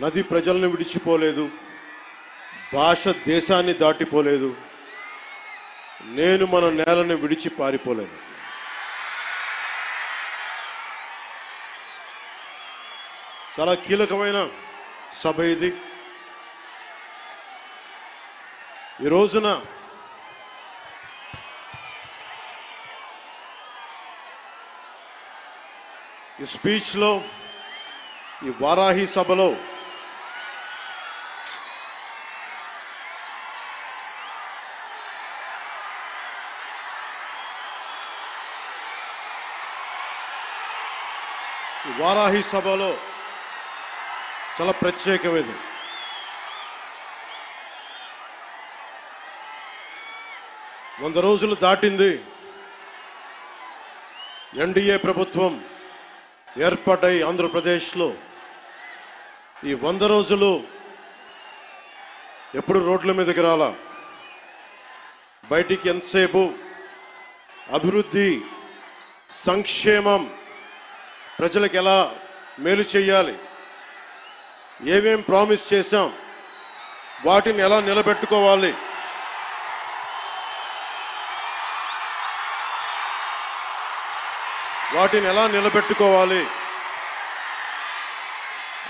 నది ప్రజలను విడిచిపోలేదు, భాష దేశాన్ని దాటిపోలేదు, నేను మన నేలను విడిచి పారిపోలేదు. చాలా కీలకమైన సభ ఇది. ఈ రోజున ఈ స్పీచ్లో, ఈ వారాహి సభలో చాలా ప్రత్యేకమైనది. వంద రోజులు దాటింది. ఎన్డీఏ ప్రభుత్వం ఏర్పాటై ఆంధ్రప్రదేశ్లో ఈ 100 రోజులు ఎప్పుడు రోడ్ల మీదకి రాలా. బయటికి ఎంతసేపు అభివృద్ధి, సంక్షేమం, ప్రజలకు ఎలా మేలు చేయాలి, ఏమేం ప్రామిస్ చేశాం, వాటిని ఎలా నిలబెట్టుకోవాలి,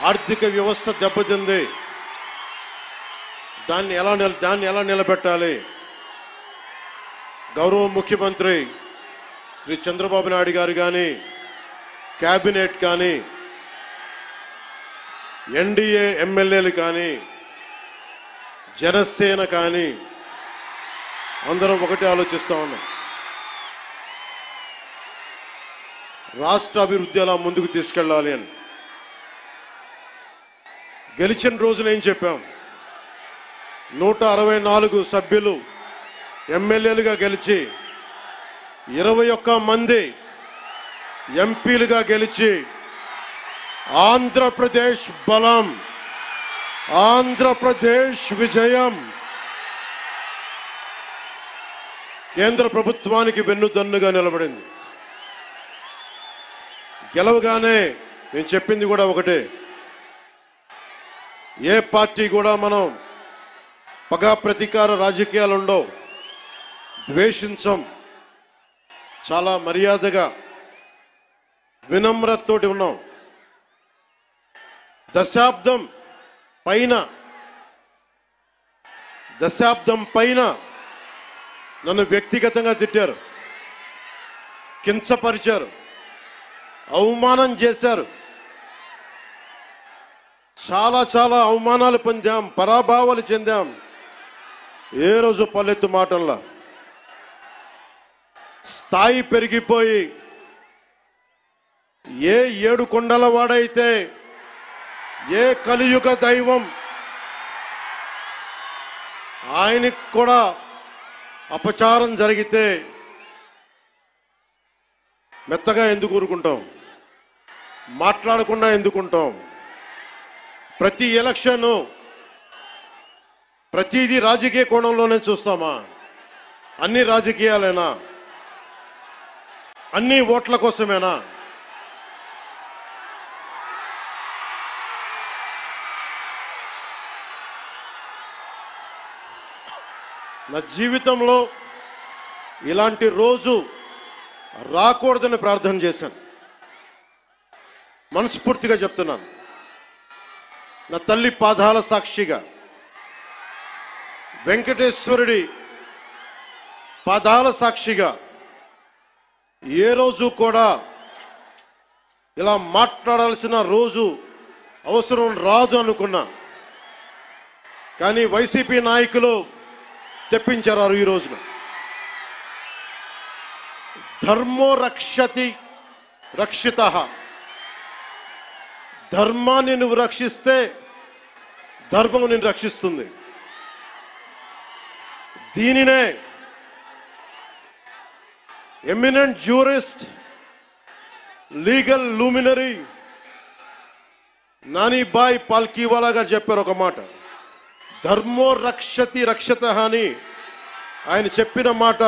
ఆర్థిక వ్యవస్థ దెబ్బతింది, దాన్ని ఎలా నిలబెట్టాలి. గౌరవ ముఖ్యమంత్రి శ్రీ చంద్రబాబు నాయుడు గారు కానీ, క్యాబినెట్ కానీ, ఎన్డీఏ ఎమ్మెల్యేలు కానీ, జనసేన కానీ అందరం ఒకటే ఆలోచిస్తూ ఉన్నాం. రాష్ట్ర అభివృద్ధి ఎలా ముందుకు తీసుకెళ్ళాలి అని. గెలిచిన రోజున ఏం చెప్పాం? 164 సభ్యులు ఎమ్మెల్యేలుగా గెలిచి, 21 మంది ఎంపీలుగా గెలిచి, ఆంధ్రప్రదేశ్ బలం, ఆంధ్రప్రదేశ్ విజయం, కేంద్ర ప్రభుత్వానికి వెన్నుదన్నుగా నిలబడింది. గెలవగానే నేను చెప్పింది కూడా ఒకటే, ఏ పార్టీ కూడా మనం పగా ప్రతీకార రాజకీయాలు ఉండవు, ద్వేషించం, చాలా మర్యాదగా వినమ్రతతోటి ఉన్నాం. దశాబ్దం పైన నన్ను వ్యక్తిగతంగా తిట్టారు, కించపరిచారు, అవమానం చేశారు. చాలా అవమానాలు పొందాం, పరాభవాలు చెందాం. ఏ రోజు పల్లెత్తు మాటల్లా స్థాయి పెరిగిపోయి, ఏ 7 కొండల వాడైతే, ఏ కలియుగ దైవం ఆయనకి కూడా అపచారం జరిగితే మెత్తగా ఎందుకు ఊరుకుంటాం? మాట్లాడకుండా ఎందుకుంటాం? ప్రతి ఎలక్షన్, ప్రతిదీ రాజకీయ కోణంలోనే చూస్తామా? అన్ని రాజకీయాలేనా? అన్ని ఓట్ల కోసమేనా? నా జీవితంలో ఇలాంటి రోజు రాకూడదని ప్రార్థన చేశాను. మనస్ఫూర్తిగా చెప్తున్నాను. నా తల్లి పాదాల సాక్షిగా, వెంకటేశ్వరుడి పాదాల సాక్షిగా ఏ రోజు కూడా ఇలా మాట్లాడాల్సిన రోజు, అవసరం రాదు అనుకున్నా. కానీ వైసీపీ నాయకులు తెప్పించారు ఈ రోజున. ధర్మో రక్షతి రక్షితః. ధర్మాన్ని నువ్వు రక్షిస్తే ధర్మం నిన్ను రక్షిస్తుంది. దీనినే eminent jurist, legal luminary Nanibhai Palkhivala గారు చెప్పారు ఒక మాట. ధర్మో రక్షతి రక్షతః అని ఆయన చెప్పిన మాట.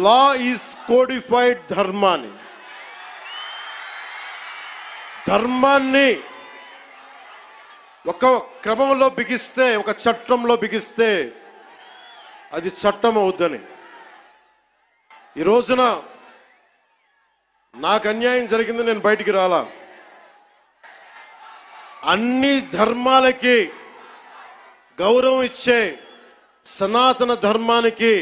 లా ఈజ్ కోడిఫైడ్ ధర్మాన్ని. ధర్మాన్ని ఒక క్రమంలో బిగిస్తే, ఒక చట్టంలో బిగిస్తే అది చట్టం అవుద్దని. ఈ రోజున నాకు అన్యాయం జరిగింది, నేను బయటికి రాలా. అన్ని ధర్మాలకి గౌరవం ఇచ్చే సనాతన ధర్మానికి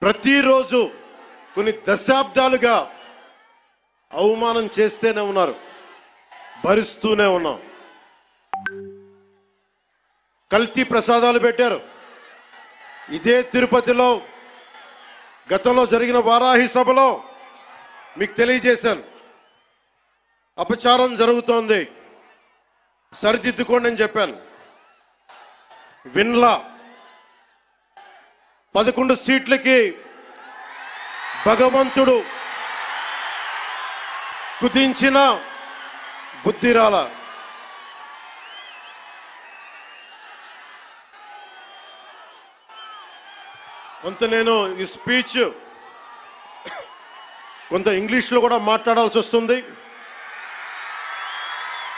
ప్రతిరోజు కొన్ని దశాబ్దాలుగా అవమానం చేస్తూనే ఉన్నారు, భరిస్తూనే ఉన్నాం. కల్తీ ప్రసాదాలు పెట్టారు. ఇదే తిరుపతిలో గతంలో జరిగిన వారాహి సభలో మీకు తెలియజేశాను, అపచారం జరుగుతోంది, సరిదిద్దుకోండి అని చెప్పాను. విన్లా 11 సీట్లకి భగవంతుడు కుదించిన బుద్ధిరాల. కొంత నేను ఈ స్పీచ్ కొంత ఇంగ్లీష్లో కూడా మాట్లాడాల్సి వస్తుంది.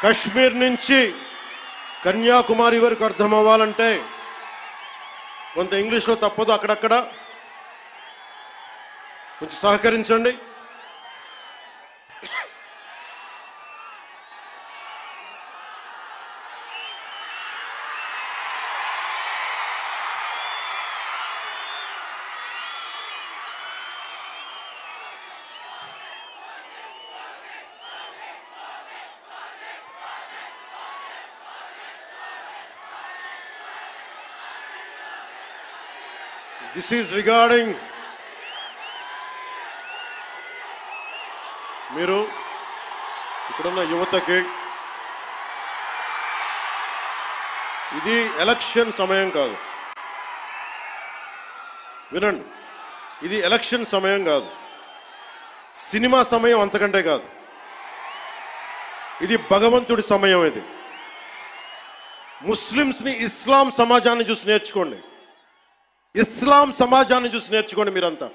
కశ్మీర్ నుంచి కన్యాకుమారి వరకు అర్థం అవ్వాలంటే కొంత ఇంగ్లీష్లో తప్పదు, అక్కడక్కడ కొంచెం సహకరించండి. This is regarding మీరు ఇక్కడున్న యువతకి, ఇది ఎలక్షన్ సమయం కాదు. వినండి, ఇది ఎలక్షన్ సమయం కాదు, సినిమా సమయం అంతకంటే కాదు. ఇది భగవంతుడి సమయం. ఇది ముస్లిమ్స్ని, ఇస్లాం సమాజాన్ని చూసి నేర్చుకోండి. ఇస్లాం సమాజాన్ని చూసి నేర్చుకోండి మీరంతా.